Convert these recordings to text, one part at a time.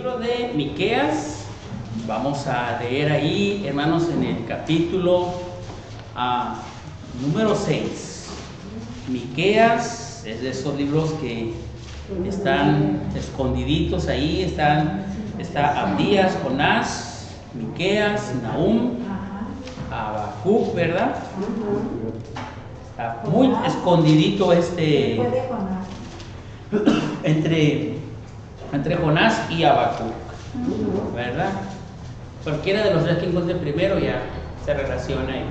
libro de Miqueas. Vamos a leer ahí, hermanos, en el capítulo número 6. Miqueas es de esos libros que están escondiditos ahí. Está Abdías, Jonás, Miqueas, Nahum, Habacuc, ¿verdad? Está muy escondidito entre Jonás y Habacuc, ¿verdad? Cualquiera de los tres que encuentre primero ya se relaciona ahí.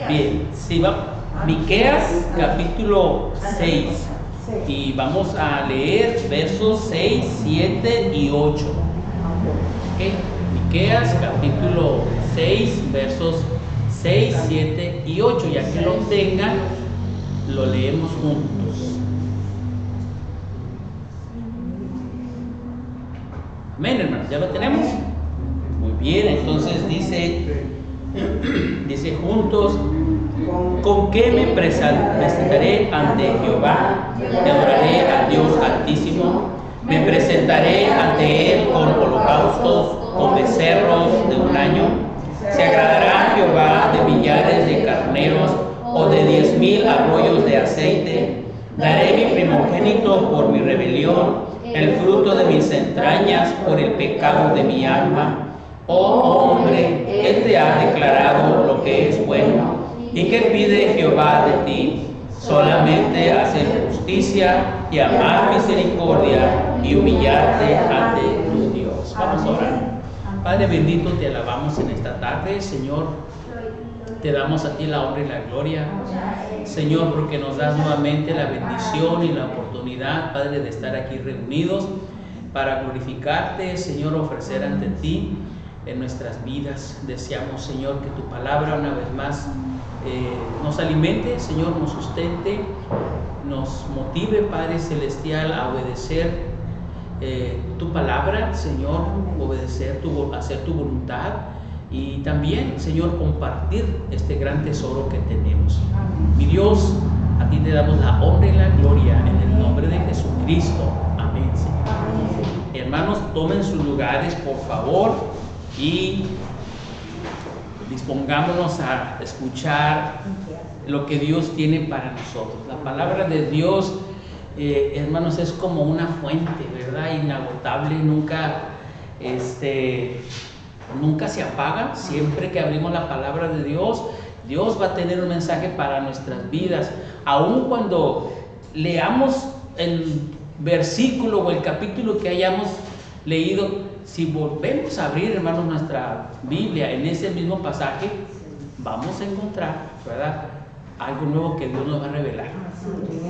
Bien, sí, va. Miqueas capítulo 6 y vamos a leer versos 6, 7 y 8. ¿Okay? Miqueas capítulo 6 versos 6, 7 y 8. Ya que lo tengan, lo leemos juntos. Amén, hermanos, ¿ya lo tenemos? Muy bien, entonces dice juntos: ¿con qué me presentaré ante Jehová? Te adoraré al Dios Altísimo. Me presentaré ante Él con holocaustos, con becerros de un año. ¿Se agradará Jehová de millares de carneros o de 10,000 arroyos de aceite? Daré mi primogénito por mi rebelión, el fruto de mis entrañas por el pecado de mi alma. Oh hombre, Él te ha declarado lo que es bueno. ¿Y qué pide Jehová de ti? Solamente hacer justicia y amar misericordia y humillarte ante tu Dios. Vamos a orar. Padre bendito, te alabamos en esta tarde, Señor. Te damos a ti la honra y la gloria, Señor, porque nos das nuevamente la bendición y la oportunidad, Padre, de estar aquí reunidos para glorificarte, Señor, ofrecer ante ti en nuestras vidas. Deseamos, Señor, que tu palabra una vez más nos alimente, Señor, nos sustente, nos motive, Padre Celestial, a obedecer tu palabra, Señor, hacer tu voluntad. Y también, Señor, compartir este gran tesoro que tenemos. Mi Dios, a ti te damos la honra y la gloria en el nombre de Jesucristo. Amén, Señor. Hermanos, tomen sus lugares, por favor, y dispongámonos a escuchar lo que Dios tiene para nosotros. La palabra de Dios, hermanos, es como una fuente, ¿verdad? Inagotable, nunca se apaga. Siempre que abrimos la palabra de Dios, Dios va a tener un mensaje para nuestras vidas. Aun cuando leamos el versículo o el capítulo que hayamos leído, si volvemos a abrir, hermanos, nuestra Biblia en ese mismo pasaje, vamos a encontrar, ¿verdad?, algo nuevo que Dios nos va a revelar.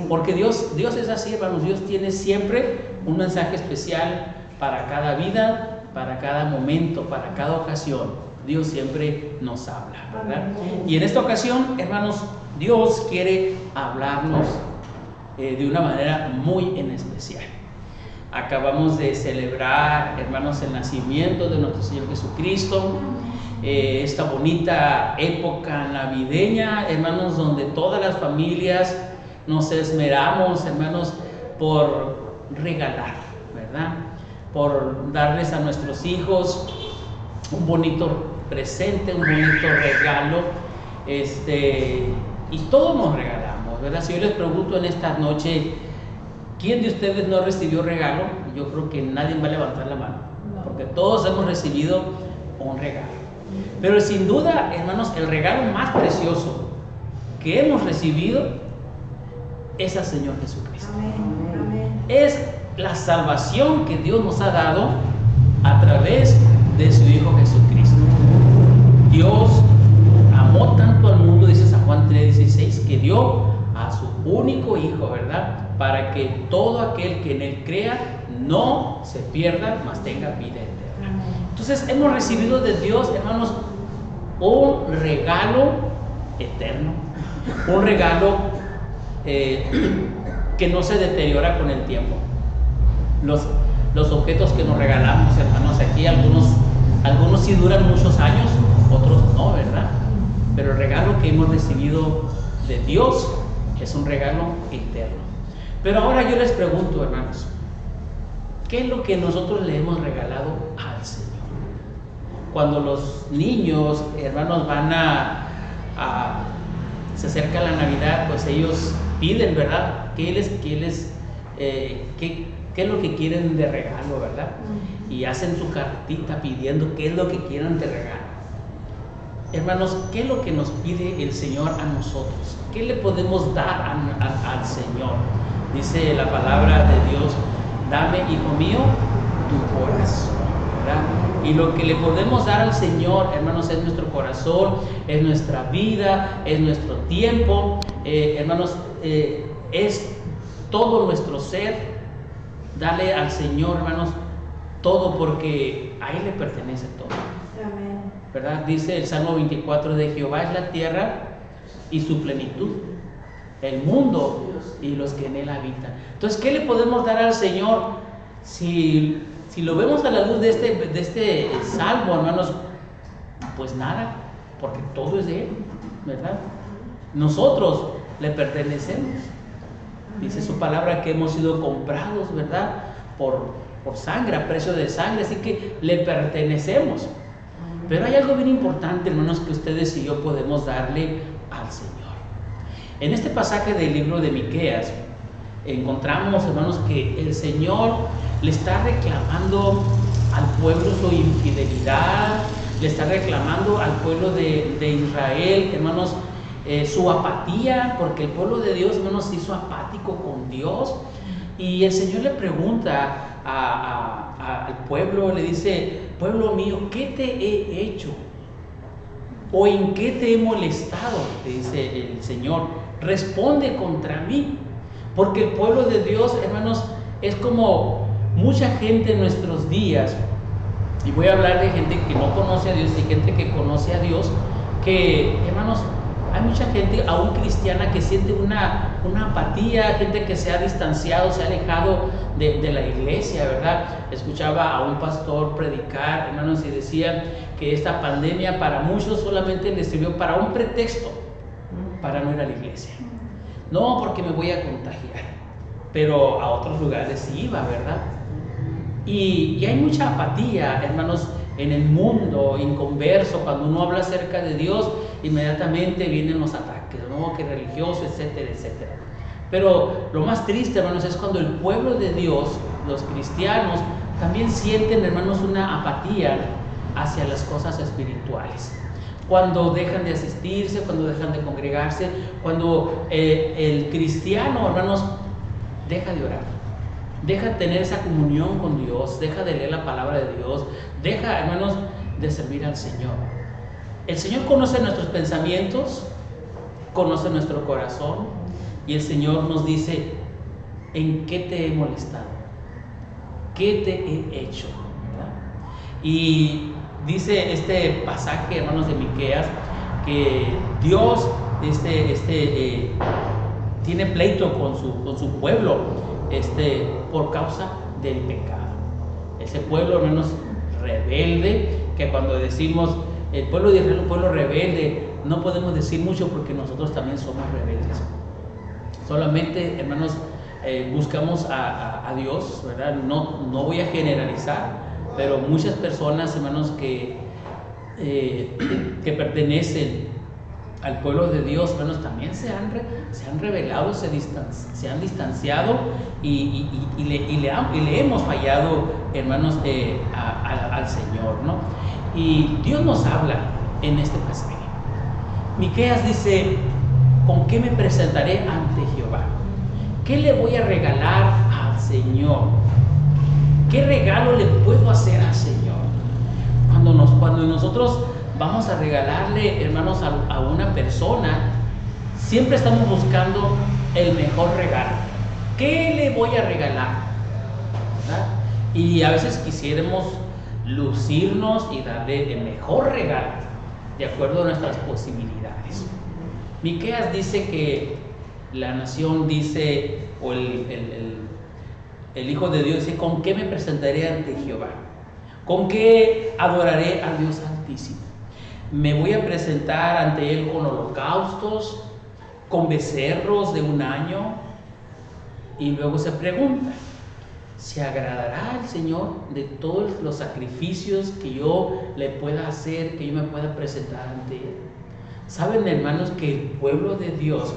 Porque Dios es así, hermanos. Dios tiene siempre un mensaje especial para cada vida, para cada momento, para cada ocasión. Dios siempre nos habla, ¿verdad? Y en esta ocasión, hermanos, Dios quiere hablarnos de una manera muy en especial. Acabamos de celebrar, hermanos, el nacimiento de nuestro Señor Jesucristo, esta bonita época navideña, hermanos, donde todas las familias nos esmeramos, hermanos, por regalar, ¿verdad?, por darles a nuestros hijos un bonito presente, un bonito regalo, y todos nos regalamos, ¿verdad? Si yo les pregunto en esta noche, ¿quién de ustedes no recibió regalo? Yo creo que nadie va a levantar la mano, porque todos hemos recibido un regalo. Pero sin duda, hermanos, el regalo más precioso que hemos recibido es al Señor Jesucristo. Amén. Es la salvación que Dios nos ha dado a través de su Hijo Jesucristo. Dios amó tanto al mundo, dice San Juan 3:16, que dio a su único Hijo, ¿verdad?, para que todo aquel que en Él crea no se pierda, mas tenga vida eterna. Entonces hemos recibido de Dios, hermanos, un regalo eterno, un regalo que no se deteriora con el tiempo. Los objetos que nos regalamos, hermanos, aquí algunos sí duran muchos años, otros no, ¿verdad? Pero el regalo que hemos recibido de Dios es un regalo eterno. Pero ahora yo les pregunto, hermanos, ¿qué es lo que nosotros le hemos regalado al Señor? Cuando los niños, hermanos, van se acerca la Navidad, pues ellos piden, ¿verdad? ¿Qué es lo que quieren de regalo, verdad? Y hacen su cartita pidiendo qué es lo que quieren de regalo. Hermanos, ¿qué es lo que nos pide el Señor a nosotros? ¿Qué le podemos dar al Señor? Dice la palabra de Dios: dame, hijo mío, tu corazón, ¿verdad? Y lo que le podemos dar al Señor, hermanos, es nuestro corazón, es nuestra vida, es nuestro tiempo, hermanos, es todo nuestro ser. Dale al Señor, hermanos, todo, porque a Él le pertenece todo. Amén. ¿Verdad? Dice el Salmo 24: de Jehová es la tierra y su plenitud, el mundo y los que en él habitan. Entonces, ¿qué le podemos dar al Señor? Si lo vemos a la luz de este salmo, hermanos, pues nada, porque todo es de Él, ¿verdad? Nosotros le pertenecemos. Dice su palabra que hemos sido comprados, ¿verdad? Por sangre, a precio de sangre, así que le pertenecemos. Pero hay algo bien importante, hermanos, que ustedes y yo podemos darle al Señor. En este pasaje del libro de Miqueas encontramos, hermanos, que el Señor le está reclamando al pueblo su infidelidad, le está reclamando al pueblo de Israel, hermanos, su apatía, porque el pueblo de Dios, hermanos, se hizo apático con Dios. Y el Señor le pregunta al pueblo, le dice: pueblo mío, ¿qué te he hecho? ¿O en qué te he molestado? Le dice el Señor: responde contra mí. Porque el pueblo de Dios, hermanos, es como mucha gente en nuestros días, y voy a hablar de gente que no conoce a Dios y gente que conoce a Dios, que, hermanos, hay mucha gente, aún cristiana, que siente una apatía, gente que se ha distanciado, se ha alejado de la iglesia, ¿verdad? Escuchaba a un pastor predicar, hermanos, y decía que esta pandemia para muchos solamente les sirvió para un pretexto para no ir a la iglesia. No, porque me voy a contagiar, pero a otros lugares sí iba, ¿verdad? Y hay mucha apatía, hermanos, en el mundo inconverso. Cuando uno habla acerca de Dios, inmediatamente vienen los ataques, ¿no? Que religioso, etcétera, etcétera. Pero lo más triste, hermanos, es cuando el pueblo de Dios, los cristianos, también sienten, hermanos, una apatía hacia las cosas espirituales. Cuando dejan de asistirse, cuando dejan de congregarse, cuando el cristiano, hermanos, deja de orar, deja de tener esa comunión con Dios, deja de leer la palabra de Dios, deja, hermanos, de servir al Señor. El Señor conoce nuestros pensamientos, conoce nuestro corazón, y el Señor nos dice: ¿en qué te he molestado? ¿Qué te he hecho? ¿Verdad? Y dice este pasaje, hermanos, de Miqueas, que Dios tiene pleito con su pueblo, por causa del pecado. Ese pueblo, hermanos, rebelde, que cuando decimos el pueblo de Israel, un pueblo rebelde, no podemos decir mucho, porque nosotros también somos rebeldes. Solamente, hermanos, buscamos a Dios, ¿verdad? No voy a generalizar, pero muchas personas, hermanos, que pertenecen al pueblo de Dios, hermanos, también se han rebelado, se han distanciado y le hemos fallado, hermanos, al Señor, ¿no? Y Dios nos habla en este pasaje. Miqueas dice: ¿con qué me presentaré ante Jehová? ¿Qué le voy a regalar al Señor? ¿Qué regalo le puedo hacer al Señor? Cuando nosotros vamos a regalarle, hermanos, a una persona, siempre estamos buscando el mejor regalo. ¿Qué le voy a regalar? ¿Verdad? Y a veces quisiéramos lucirnos y darle el mejor regalo de acuerdo a nuestras posibilidades. Miqueas dice que la nación dice, o el Hijo de Dios dice: ¿con qué me presentaré ante Jehová? ¿Con qué adoraré al Dios Altísimo? Me voy a presentar ante Él con holocaustos, con becerros de un año. Y luego se pregunta: ¿Se agradará el Señor de todos los sacrificios que yo le pueda hacer, que yo me pueda presentar ante Él? Saben, hermanos, que el pueblo de Dios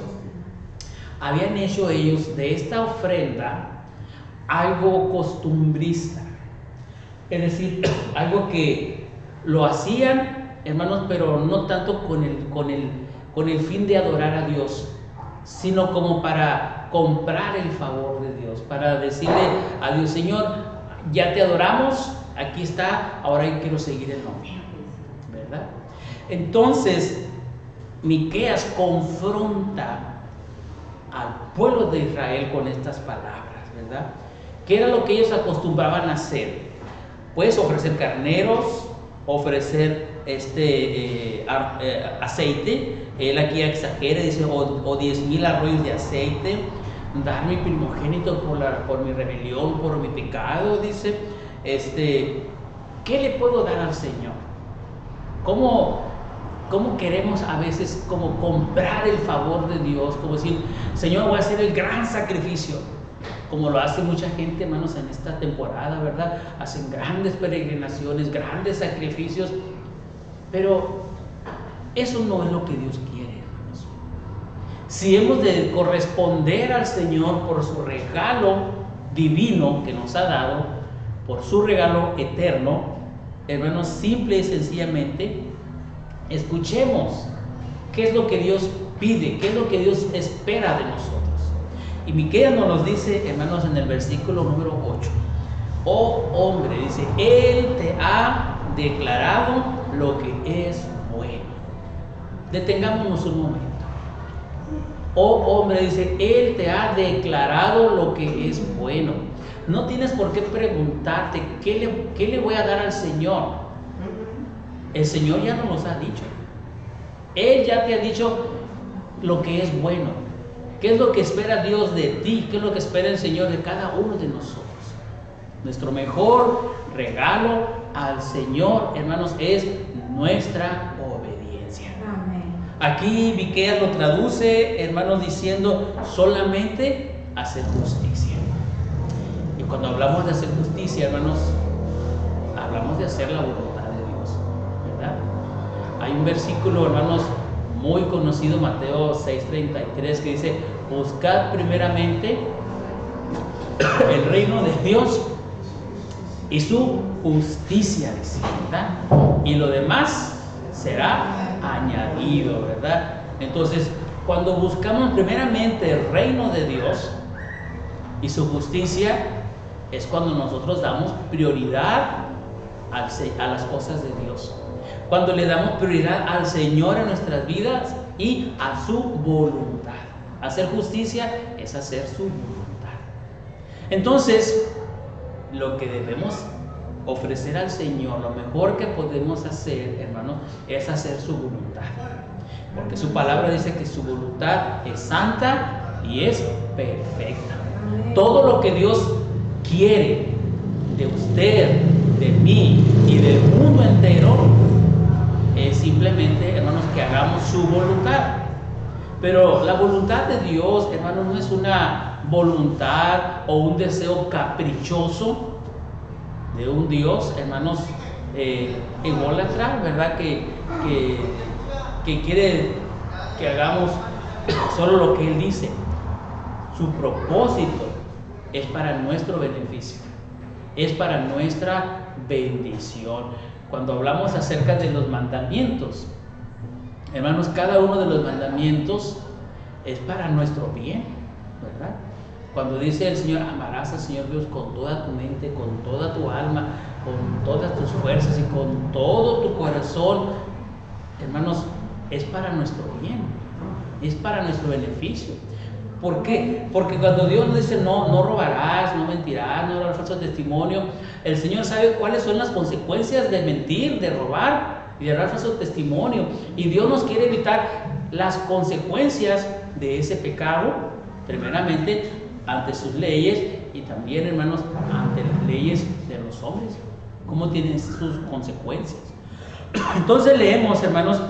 habían hecho ellos de esta ofrenda algo costumbrista, es decir, algo que lo hacían, hermanos, pero no tanto con el fin de adorar a Dios, sino como para comprar el favor de Dios, para decirle a Dios: Señor, ya te adoramos, aquí está, ahora yo quiero seguir en lo mío, ¿verdad? Entonces, Miqueas confronta al pueblo de Israel con estas palabras, ¿verdad? ¿Qué era lo que ellos acostumbraban a hacer? Pues ofrecer carneros, ofrecer aceite. Él aquí exagera, dice, o 10,000 arroyos de aceite, dar mi primogénito por mi rebelión, por mi pecado, dice. ¿Qué le puedo dar al Señor? ¿Cómo queremos a veces como comprar el favor de Dios? Como decir: Señor, voy a hacer el gran sacrificio, como lo hace mucha gente, hermanos, en esta temporada, ¿verdad? Hacen grandes peregrinaciones, grandes sacrificios, pero eso no es lo que Dios quiere, hermanos. Si hemos de corresponder al Señor por su regalo divino que nos ha dado, por su regalo eterno, hermanos, simple y sencillamente escuchemos qué es lo que Dios pide, qué es lo que Dios espera de nosotros. Y Miqueas nos dice, hermanos, en el versículo número 8: oh hombre, dice, Él te ha declarado lo que es bueno. Detengámonos un momento. Oh hombre, dice, Él te ha declarado lo que es bueno. No tienes por qué preguntarte qué le voy a dar al Señor. El Señor ya nos ha dicho. Él ya te ha dicho lo que es bueno. ¿Qué es lo que espera Dios de ti? ¿Qué es lo que espera el Señor de cada uno de nosotros? Nuestro mejor regalo al Señor, hermanos, es nuestra obediencia. Amén. Aquí Miqueas lo traduce, hermanos, diciendo solamente hacer justicia. Y cuando hablamos de hacer justicia, hermanos, hablamos de hacer la voluntad de Dios, ¿verdad? Hay un versículo, hermanos, muy conocido, Mateo 6:33, que dice: buscad primeramente el reino de Dios y su justicia, dice, ¿verdad? Y lo demás será añadido, ¿verdad? Entonces, cuando buscamos primeramente el reino de Dios y su justicia, es cuando nosotros damos prioridad a las cosas de Dios. Cuando le damos prioridad al Señor en nuestras vidas y a su voluntad. Hacer justicia es hacer su voluntad. Entonces, lo que debemos ofrecer al Señor, lo mejor que podemos hacer, hermanos, es hacer su voluntad. Porque su palabra dice que su voluntad es santa y es perfecta. Todo lo que Dios quiere de usted, de mí y del mundo entero es simplemente, hermanos, que hagamos su voluntad. Pero la voluntad de Dios, hermanos, no es una voluntad o un deseo caprichoso de un Dios, hermanos, ególatra, ¿verdad? Que quiere que hagamos solo lo que Él dice. Su propósito es para nuestro beneficio, es para nuestra bendición. Cuando hablamos acerca de los mandamientos, hermanos, cada uno de los mandamientos es para nuestro bien, ¿verdad? Cuando dice el Señor: amarás al Señor Dios con toda tu mente, con toda tu alma, con todas tus fuerzas y con todo tu corazón, hermanos, es para nuestro bien, es para nuestro beneficio. ¿Por qué? Porque cuando Dios nos dice no robarás, no mentirás, no darás falso testimonio, el Señor sabe cuáles son las consecuencias de mentir, de robar y de dar falso testimonio. Y Dios nos quiere evitar las consecuencias de ese pecado, primeramente ante sus leyes y también, hermanos, ante las leyes de los hombres. ¿Cómo tienen sus consecuencias? Entonces leemos, hermanos,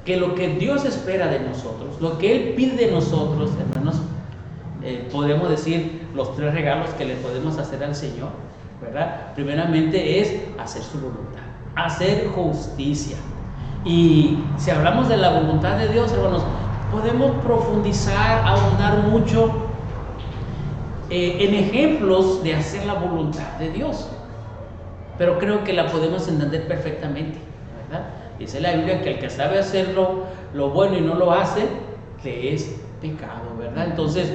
que lo que Dios espera de nosotros, lo que Él pide de nosotros, hermanos, podemos decir los 3 regalos que le podemos hacer al Señor, ¿verdad? Primeramente es hacer su voluntad, hacer justicia. Y si hablamos de la voluntad de Dios, hermanos, podemos profundizar, ahondar mucho en ejemplos de hacer la voluntad de Dios, pero creo que la podemos entender perfectamente, ¿verdad? Dice la Biblia que el que sabe hacer lo bueno y no lo hace, le es pecado, ¿verdad? Entonces,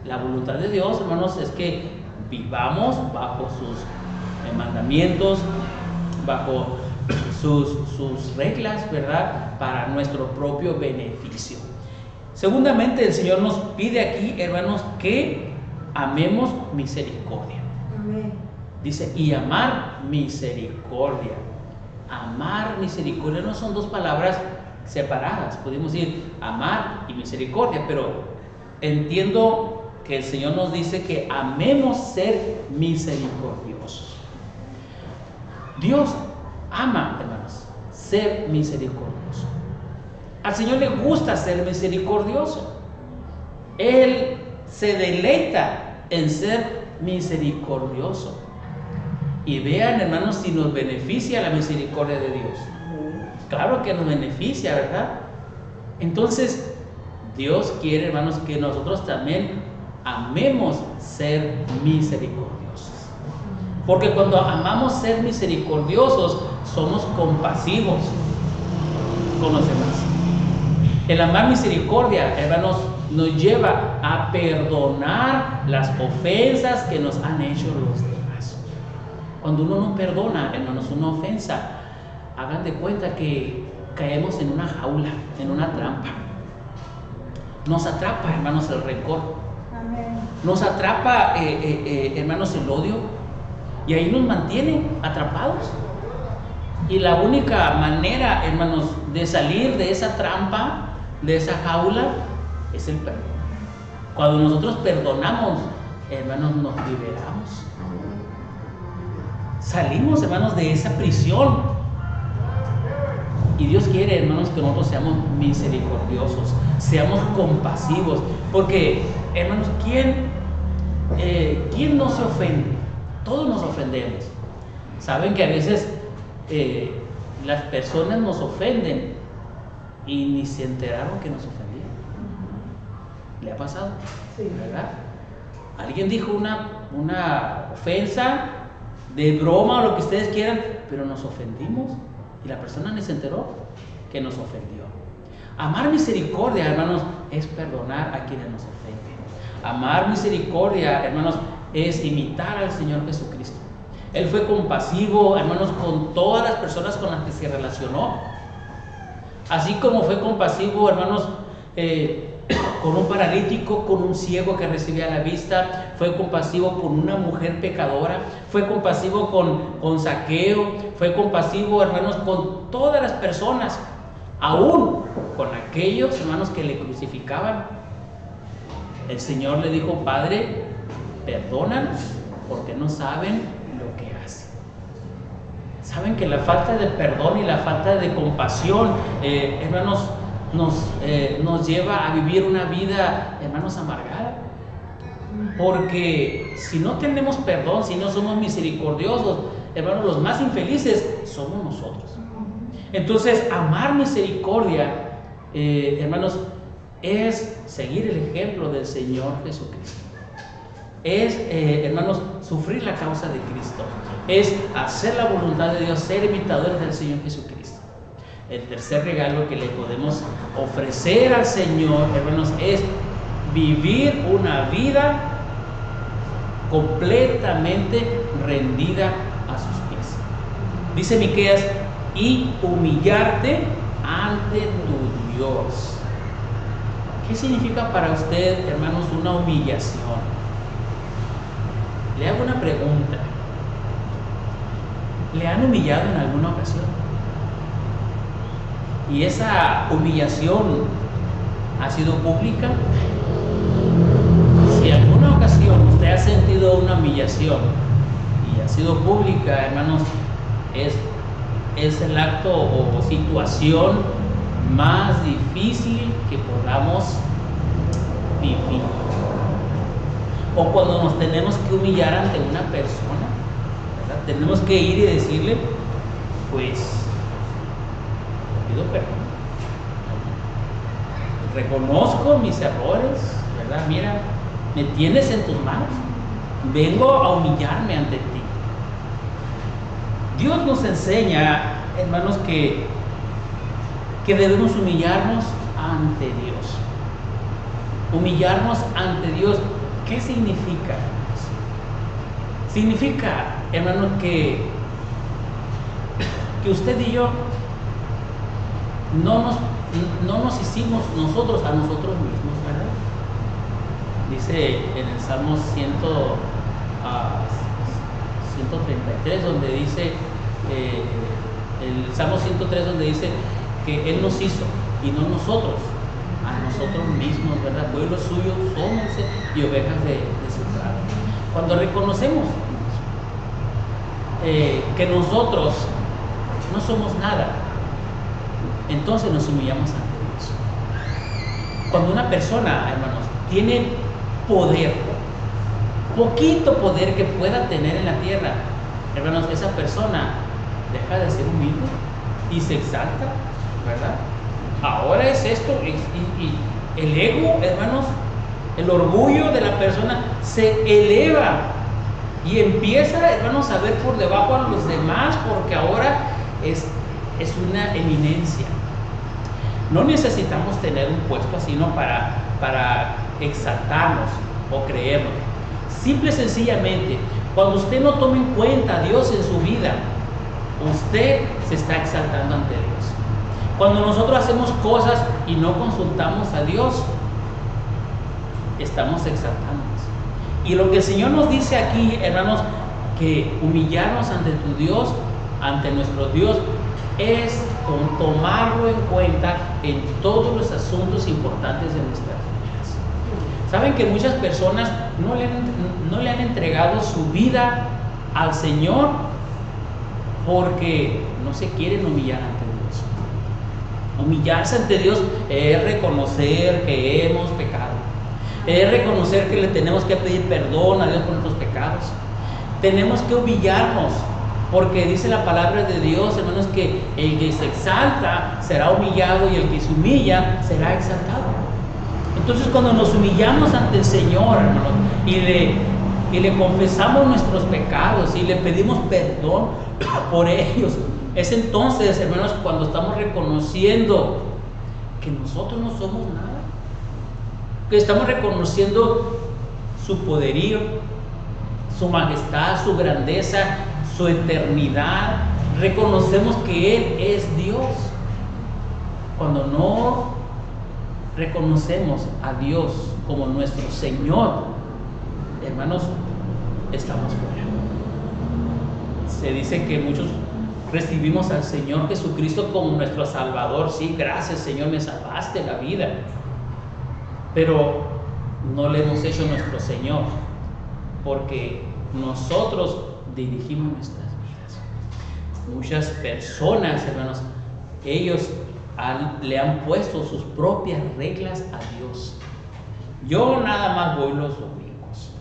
la voluntad de Dios, hermanos, es que vivamos bajo sus mandamientos, bajo sus reglas, ¿verdad? Para nuestro propio beneficio. Segundamente, el Señor nos pide aquí, hermanos, que amemos misericordia. Amén. Dice, y amar misericordia. Amar misericordia no son 2 palabras separadas. Podemos decir amar y misericordia, pero entiendo que el Señor nos dice que amemos ser misericordiosos. Dios ama, hermanos, ser misericordioso. Al Señor le gusta ser misericordioso. Él se deleita en ser misericordioso. Y vean, hermanos, si nos beneficia la misericordia de Dios. Claro que nos beneficia, ¿verdad? Entonces, Dios quiere, hermanos, que nosotros también amemos ser misericordiosos. Porque cuando amamos ser misericordiosos, somos compasivos con los demás. El amar misericordia, hermanos, nos lleva a perdonar las ofensas que nos han hecho los demás. Cuando uno no perdona, hermanos, una ofensa, hagan de cuenta que caemos en una jaula, en una trampa. Nos atrapa, hermanos, el rencor. Amén. Nos atrapa, hermanos, el odio. Y ahí nos mantiene atrapados. Y la única manera, hermanos, de salir de esa trampa, de esa jaula, es el perdón. Cuando nosotros perdonamos, hermanos, nos liberamos. Salimos, hermanos, de esa prisión. Y Dios quiere, hermanos, que nosotros seamos misericordiosos, seamos compasivos. Porque, hermanos, ¿quién no se ofende? Todos nos ofendemos. Saben que a veces las personas nos ofenden y ni se enteraron que nos ofendieron. ¿Le ha pasado? Sí. ¿Verdad? Alguien dijo una ofensa de broma o lo que ustedes quieran, pero nos ofendimos y la persona ni se enteró que nos ofendió. Amar misericordia, hermanos, es perdonar a quienes nos ofenden. Amar misericordia, hermanos, es imitar al Señor Jesucristo. Él fue compasivo, hermanos, con todas las personas con las que se relacionó. Así como fue compasivo, hermanos, con un paralítico, con un ciego que recibía la vista, fue compasivo con una mujer pecadora, fue compasivo con Zaqueo, fue compasivo, hermanos, con todas las personas, aún con aquellos, hermanos, que le crucificaban. El Señor le dijo: Padre, perdónanos porque no saben lo que hacen. Saben que la falta de perdón y la falta de compasión, hermanos, nos lleva a vivir una vida, hermanos, amargada. Porque si no tenemos perdón, si no somos misericordiosos, hermanos, los más infelices somos nosotros. Entonces, amar misericordia, hermanos, es seguir el ejemplo del Señor Jesucristo. Es, hermanos, sufrir la causa de Cristo. Es hacer la voluntad de Dios, ser imitadores del Señor Jesucristo. El tercer regalo que le podemos ofrecer al Señor, hermanos, es vivir una vida completamente rendida a sus pies. Dice Miqueas: y humillarte ante tu Dios. ¿Qué significa para usted, hermanos, una humillación? Le hago una pregunta. ¿Le han humillado en alguna ocasión? ¿Y esa humillación ha sido pública? Si en alguna ocasión usted ha sentido una humillación y ha sido pública, hermanos, es el acto o situación más difícil que podamos vivir. o cuando nos tenemos que humillar ante una persona, ¿verdad? Tenemos que ir y decirle, pues, te pido perdón, reconozco mis errores, ¿verdad? Mira, me tienes en tus manos, vengo a humillarme ante ti. Dios nos enseña, hermanos, que debemos humillarnos ante Dios. Humillarnos ante Dios, ¿qué significa? Significa, hermanos, que usted y yo no nos hicimos nosotros a nosotros mismos, ¿verdad? Dice en el Salmo 133, donde dice, el Salmo 103, donde dice que Él nos hizo y no nosotros a nosotros mismos, ¿verdad? Pueblo suyo somos y ovejas de su prado. Cuando reconocemos que nosotros no somos nada, entonces nos humillamos ante Dios. Cuando una persona, hermanos, tiene poder, poquito poder que pueda tener en la tierra, hermanos, esa persona deja de ser humilde y se exalta, ¿verdad? Ahora es esto, y el ego, hermanos, el orgullo de la persona se eleva y empieza, hermanos, a ver por debajo a los demás, porque ahora es una eminencia. No necesitamos tener un puesto así, ¿no? Para exaltarnos o creernos. Simple y sencillamente, cuando usted no tome en cuenta a Dios en su vida, usted se está exaltando ante Dios. Cuando nosotros hacemos cosas y no consultamos a Dios, estamos exaltándonos. Y lo que el Señor nos dice aquí, hermanos, que humillarnos ante tu Dios, ante nuestro Dios, es tomarlo en cuenta en todos los asuntos importantes de nuestras vidas. Saben que muchas personas no le han entregado su vida al Señor porque no se quieren humillar ante Dios. Humillarse ante Dios es reconocer que hemos pecado, es reconocer que le tenemos que pedir perdón a Dios por nuestros pecados. Tenemos que humillarnos, porque dice la palabra de Dios, hermanos, que el que se exalta será humillado y el que se humilla será exaltado. Entonces, cuando nos humillamos ante el Señor, hermanos, y le confesamos nuestros pecados y le pedimos perdón por ellos, es entonces, hermanos, cuando estamos reconociendo que nosotros no somos nada, que estamos reconociendo su poderío, su majestad, su grandeza, su eternidad. Reconocemos que Él es Dios. Cuando no reconocemos a Dios como nuestro Señor, hermanos, estamos fuera. Se dice que muchos recibimos al Señor Jesucristo como nuestro Salvador. Sí, gracias, Señor, me salvaste la vida. Pero no le hemos hecho nuestro Señor, porque nosotros dirigimos nuestras vidas. Muchas personas, hermanos, ellos le han puesto sus propias reglas a Dios. Yo nada más voy los domingos.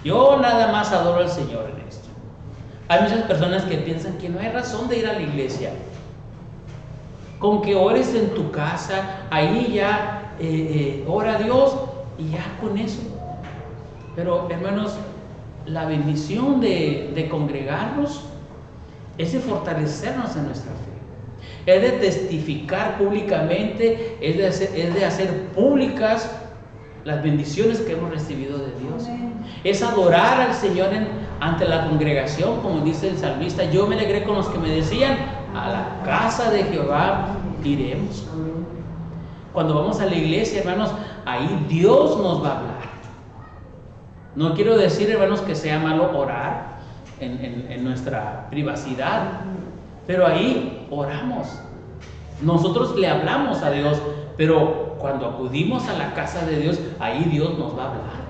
Yo nada más adoro al Señor en esto. Hay muchas personas que piensan que no hay razón de ir a la iglesia. Con que ores en tu casa, ahí ya ora a Dios y ya con eso. Pero, hermanos, la bendición de congregarnos es de fortalecernos en nuestra fe, es de testificar públicamente, es de hacer públicas las bendiciones que hemos recibido de Dios. Es adorar al Señor ante la congregación, como dice el salmista: yo me alegré con los que me decían, a la casa de Jehová iremos. Cuando vamos a la iglesia, hermanos, ahí Dios nos va a hablar. No quiero decir, hermanos, que sea malo orar en nuestra privacidad, pero ahí oramos. Nosotros le hablamos a Dios, pero cuando acudimos a la casa de Dios, ahí Dios nos va a hablar.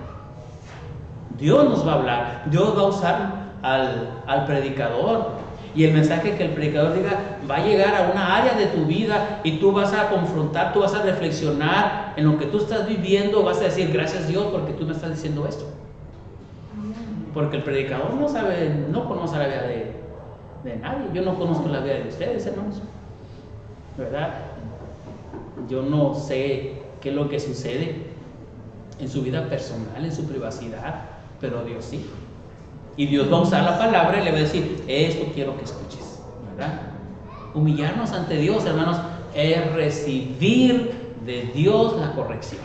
Dios nos va a hablar. Dios va a usar al predicador, y el mensaje que el predicador diga va a llegar a una área de tu vida, y tú vas a confrontar, tú vas a reflexionar en lo que tú estás viviendo, vas a decir: gracias Dios porque tú me estás diciendo esto. Porque el predicador no conoce la vida de nadie. Yo no conozco la vida de ustedes, hermanos, ¿verdad? Yo no sé qué es lo que sucede en su vida personal, en su privacidad, pero Dios sí. Y Dios va a usar la palabra y le va a decir: esto quiero que escuches, ¿verdad? Humillarnos ante Dios, hermanos, es recibir de Dios la corrección.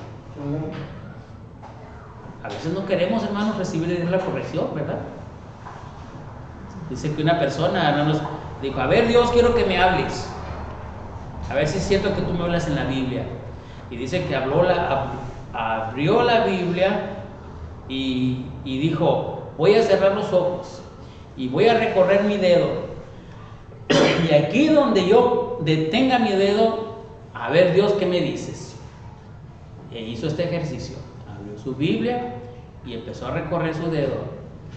A veces no queremos, hermanos, recibir de Dios la corrección, ¿verdad? Dice que una persona, hermanos, dijo: a ver, Dios, quiero que me hables. A ver si es cierto que tú me hablas en la Biblia. Y dice que abrió la Biblia y dijo: voy a cerrar los ojos y voy a recorrer mi dedo. Y aquí donde yo detenga mi dedo, a ver, Dios, ¿qué me dices? E hizo este ejercicio. Abrió su Biblia y empezó a recorrer su dedo.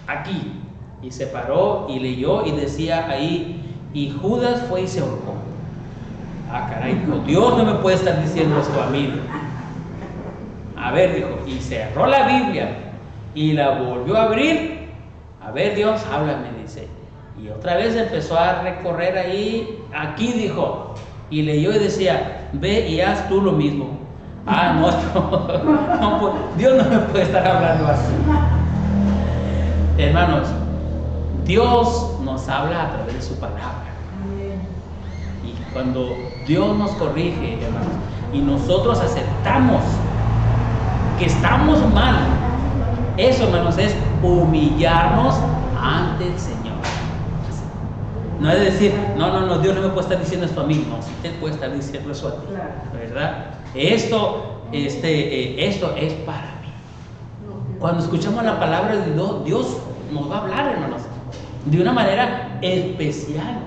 Aquí. Y se paró y leyó y decía ahí: y Judas fue y se ahorcó. Ah, caray, dijo: Dios no me puede estar diciendo esto a mí. A ver, dijo, y cerró la Biblia y la volvió a abrir. A ver, Dios, háblame, dice. Y otra vez empezó a recorrer ahí. Aquí dijo, y leyó y decía: ve y haz tú lo mismo. Ah, no, Dios no me puede estar hablando así. Hermanos, Dios nos habla a través de su palabra. Y cuando Dios nos corrige, hermanos, y nosotros aceptamos que estamos mal, eso, hermanos, es humillarnos ante el Señor. No es decir: no, Dios no me puede estar diciendo esto a mí. No, sí te puede estar diciendo eso a ti, ¿verdad? Esto es para mí. Cuando escuchamos la palabra de Dios, Dios nos va a hablar, hermanos, de una manera especial.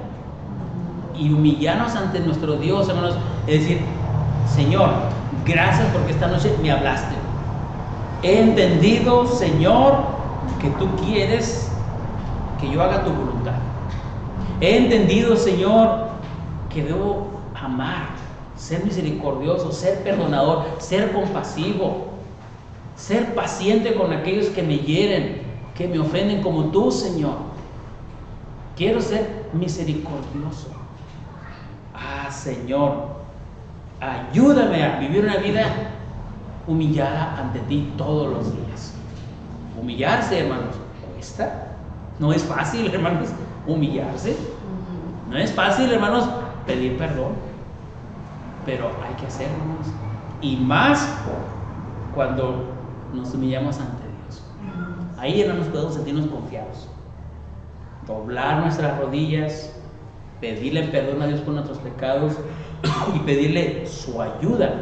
Y humillarnos ante nuestro Dios, hermanos, es decir: Señor, gracias porque esta noche me hablaste. He entendido, Señor, que tú quieres que yo haga tu voluntad. He entendido, Señor, que debo amar, ser misericordioso, ser perdonador, ser compasivo, ser paciente con aquellos que me hieren, que me ofenden como tú, Señor. Quiero ser misericordioso. Ah, Señor, ayúdame a vivir una vida humillada ante ti todos los días. Humillarse, hermanos, cuesta. No es fácil, hermanos, humillarse. No es fácil, hermanos, pedir perdón. Pero hay que hacerlo, hermanos. Y más cuando nos humillamos ante Dios. Ahí, hermanos, podemos sentirnos confiados. Doblar nuestras rodillas, pedirle perdón a Dios por nuestros pecados y pedirle su ayuda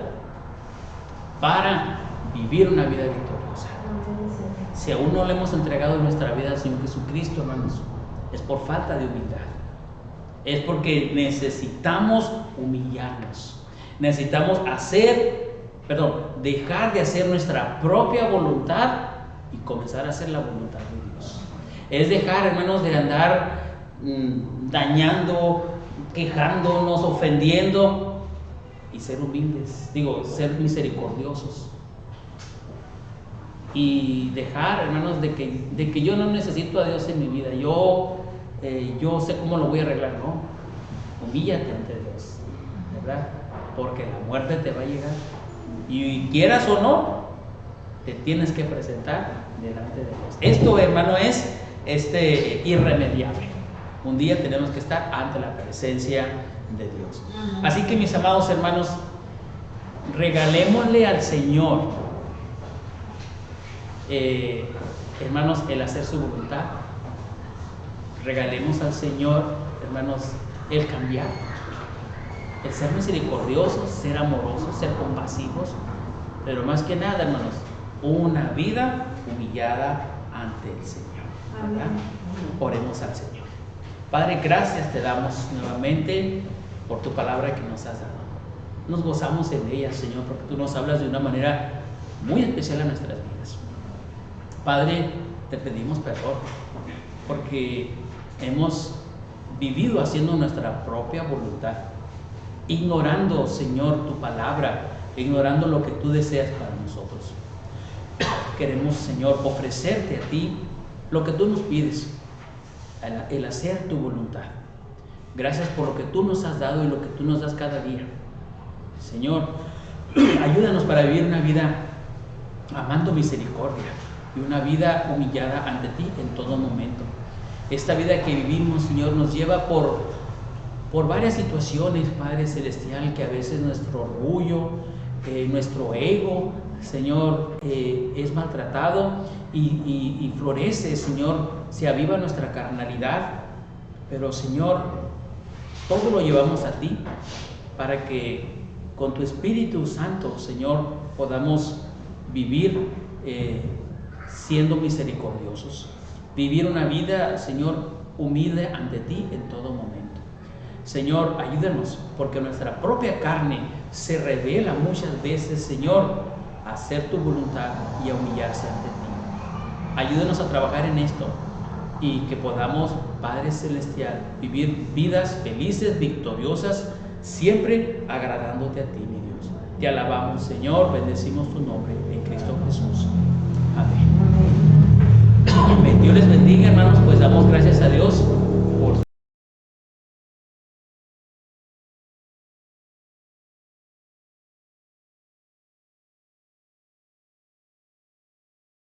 para vivir una vida victoriosa. Si aún no le hemos entregado nuestra vida al Señor Jesucristo, hermanos, es por falta de humildad. Es porque necesitamos humillarnos. Necesitamos dejar de hacer nuestra propia voluntad y comenzar a hacer la voluntad de Dios. Es dejar, hermanos, de andar dañando, quejándonos, ofendiendo, y ser humildes, ser misericordiosos. Y dejar, hermanos, de que yo no necesito a Dios en mi vida. Yo sé cómo lo voy a arreglar, ¿no? Humíllate ante Dios, ¿verdad? Porque la muerte te va a llegar. Y quieras o no, te tienes que presentar delante de Dios. Esto, hermano, es irremediable. Un día tenemos que estar ante la presencia de Dios. Así que, mis amados hermanos, regalémosle al Señor, hermanos, el hacer su voluntad. Regalemos al Señor, hermanos, el cambiar, el ser misericordiosos, ser amorosos, ser compasivos, pero más que nada, hermanos, una vida humillada ante el Señor, ¿verdad? Oremos al Señor. Padre, gracias te damos nuevamente por tu palabra que nos has dado. Nos gozamos en ella, Señor, porque tú nos hablas de una manera muy especial a nuestras vidas. Padre, te pedimos perdón porque hemos vivido haciendo nuestra propia voluntad, ignorando, Señor, tu palabra, ignorando lo que tú deseas para nosotros. Queremos, Señor, ofrecerte a ti lo que tú nos pides, el hacer tu voluntad. Gracias por lo que tú nos has dado y lo que tú nos das cada día. Señor, ayúdanos para vivir una vida amando misericordia y una vida humillada ante ti en todo momento. Esta vida que vivimos, Señor, nos lleva por varias situaciones, Padre Celestial, que a veces nuestro orgullo, nuestro ego, Señor, es maltratado y florece, Señor, se aviva nuestra carnalidad. Pero, Señor, todo lo llevamos a ti para que con tu Espíritu Santo, Señor, podamos vivir siendo misericordiosos. Vivir una vida, Señor, humilde ante ti en todo momento. Señor, ayúdanos, porque nuestra propia carne se revela muchas veces, Señor, a hacer tu voluntad y a humillarse ante ti. Ayúdanos a trabajar en esto y que podamos, Padre Celestial, vivir vidas felices, victoriosas, siempre agradándote a ti, mi Dios. Te alabamos, Señor, bendecimos tu nombre en Cristo Jesús. Amén. Amén. Dios les bendiga, hermanos, pues damos gracias a Dios